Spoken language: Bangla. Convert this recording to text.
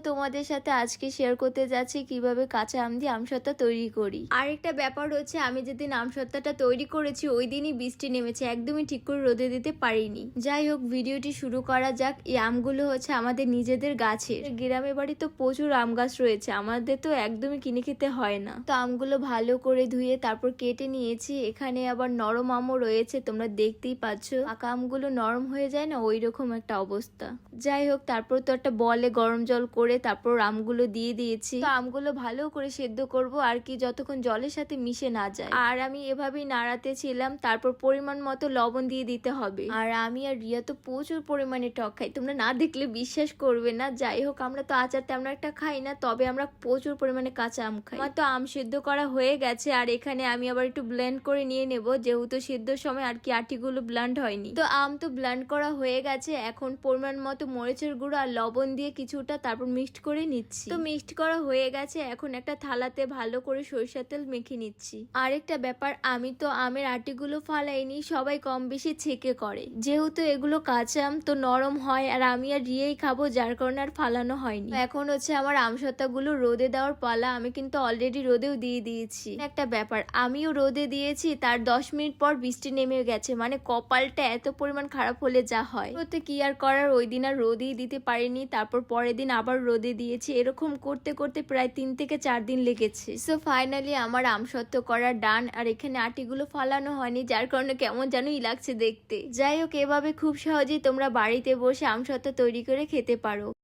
তোমাদের সাথে আজকে শেয়ার করতে যাচ্ছি কিভাবে কাঁচা আম দিয়ে আমসত্ত্বা তৈরি করি। আরেকটা ব্যাপার হচ্ছে, আমি যেদিন আমসত্ত্বাটা তৈরি করেছি ওই দিনই বৃষ্টি নেমেছে, একদমই ঠিক করে রোদে দিতে পারিনি। যাই হোক, ভিডিওটি শুরু করা যাক। এই আমগুলো হচ্ছে আমাদের নিজেদের গাছের। গ্রামের বাড়ি তো প্রচুর আম গাছ রয়েছে, আমাদের তো একদমই কিনে খেতে হয় না। তো আমগুলো ভালো করে ধুয়ে তারপর কেটে নিয়েছি। এখানে আবার নরম আমও রয়েছে, তোমরা দেখতেই পাচ্ছ। পাকা আমগুলো নরম হয়ে যায় না, ওই রকম একটা অবস্থা। যাই হোক, তারপর তো একটা বলে গরম জল করে তারপর আমগুলো দিয়ে দিয়েছি। তো আমগুলো ভালো করে সেদ্ধ করব আর কি, যতক্ষণ জলের সাথে মিশে না যায়। আর আমি এভাবেই নাড়াতে ছিলাম। তারপর পরিমাণ মতো লবণ দিয়ে দিতে হবে। আর আমি আর রিয়া তো প্রচুর পরিমাণে টক খাই, তোমরা না দেখলে বিশ্বাস করবে না। যাই হোক, আমরা তো আচার তেমন একটা খাই না, তবে আমরা প্রচুর পরিমাণে কাঁচা আম খাই। আমার তো আম সেদ্ধ করা হয়ে গেছে, আর এখানে আমি আবার একটু ব্লেন্ড করে নিয়ে নেব, যেহেতু সেদ্ধর সময় আর কি আটিগুলো ব্লেন্ড হয়নি। তো আম তো ব্লেন্ড করা হয়ে গেছে। এখন পরিমাণ মতো মরিচের গুঁড়ো আর লবণ দিয়ে কিছুটা তারপর মিক্সড করে নিচ্ছি। তো মিক্সড করা হয়ে গেছে, এখন একটা থালাতে ভালো করে সরিষার তেল মেখে নিচ্ছি। আরেকটা ব্যাপার, আমি তো আমের আটিগুলো ফালাইনি, সবাই কম বেশি ছেঁকে করে। যেহেতু এগুলো কাঁচা আম তো নরম হয়, আর আমি আর রিয়েই খাবো, যার কারণে আর ফালানো হয়নি। এখন হচ্ছে আমার আমসত্ত্বাগুলো রোদে দেওয়ার পালা। আমি কিন্তু অলরেডি রোদেও দিয়ে দিয়েছি। একটা ব্যাপার, আমিও রোদে দিয়েছি, তার 10 মিনিট পর বৃষ্টি নেমে গেছে। মানে কপালটা এত পরিমাণ খারাপ হলে যা হয়। তো কি আর করার, ওই দিন আর রোদেই দিতে পারিনি। তারপর পরের দিন আবার রোদে দিয়েছি। এরকম করতে করতে প্রায় 3 থেকে 4 দিন লেগেছে। সো ফাইনালি আমার আমসত্ত্ব করা ডান। আর এখানে আটিগুলো ফালানো হয়নি, যার কারণে কেমন জানোই লাগছে দেখতে। যাই হোক, এভাবে খুব সহজেই তোমরা বাড়িতে বসে আমসত্ত্ব তৈরি করে খেতে পারো।